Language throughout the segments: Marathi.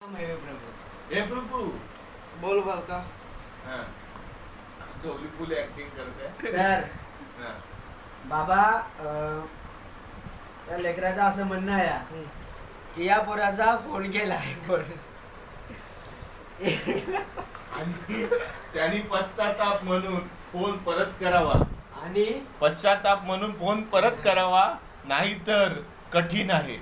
हे प्रभू बोल बालका. हा चोली फुल ऍक्टिंग करते. तर हा. बाबा त्या लेकराचं असं म्हणणं आहे की या पोराचा फोन केलाय पण आणि त्यांनी पश्चाताप म्हणून फोन परत करावा. आणि पश्चाताप म्हणून फोन परत करावा, नाहीतर कठीण आहे.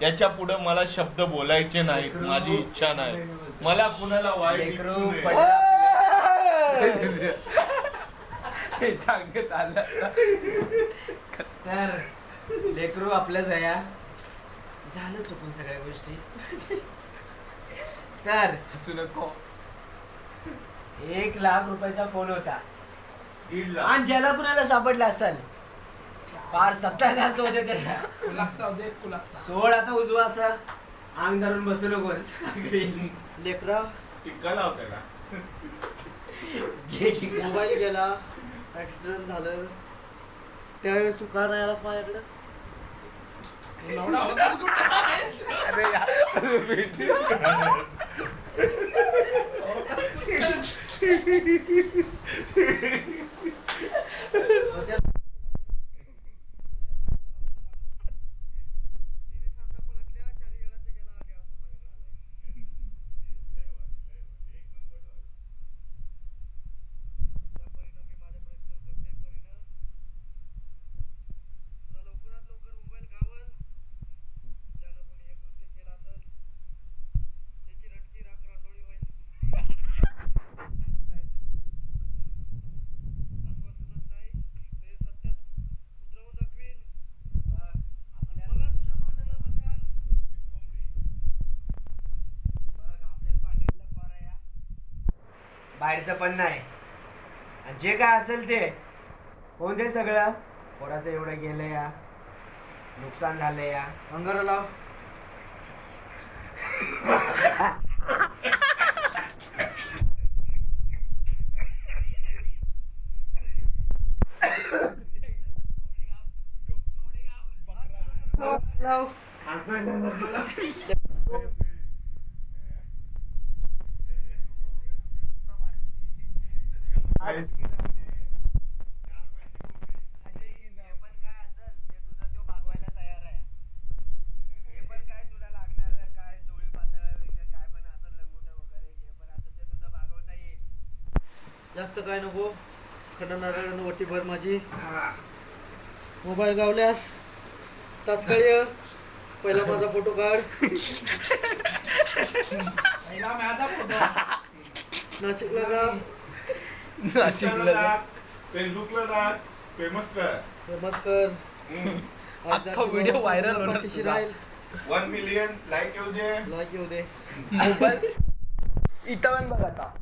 याच्या पुढे मला शब्द बोलायचे नाहीत. माझी इच्छा नाही. मला कुणाला वाईट लेकरू इच्छू नये. सांगत आलं. तर लेकरू आपल्याच आहे. झालं चुकून सगळ्या गोष्टी. तर हसू नको. 1,00,000 रुपयाचा फोन होता 1,00,000. आणि ज्याला कुणाला सापडला असेल फार सत्यानाश होते त्याचा. कुलासा दे कुलासा. सोड आता उजवा असा अंग धरून बसू नकोस. लेकरा टिक्का लावते का? मोबाईल गेला, ऍक्सिडेंट झालं, त्यावेळेस तू का नाही आलास माझ्याकडे? नवरा होताच कुठं? अरे यार, भेटली. बाहेरचं पण नाही आणि जे काय असेल ते होऊन दे सगळं. पोराचं एवढं गेलं या, नुकसान झालं या. अंगारा लाव. लाव. जास्त काय नको. खंडनारायण वटी भर माझी. मोबाईल गावल्यास तात्काळ ये. पहिला माझा फोटो काढ. पहिला माझा फोटो. नाशिकला जा. नाशिकला फेसबुकला टाक, फेमस कर. फेमस कर. अख्खा व्हिडिओ व्हायरल होणार पाठीशी तुझा. राहील. 1 मिलियन लाईक येऊ दे. लाईक येऊ दे. मोबाईल इथं पण बघ आता.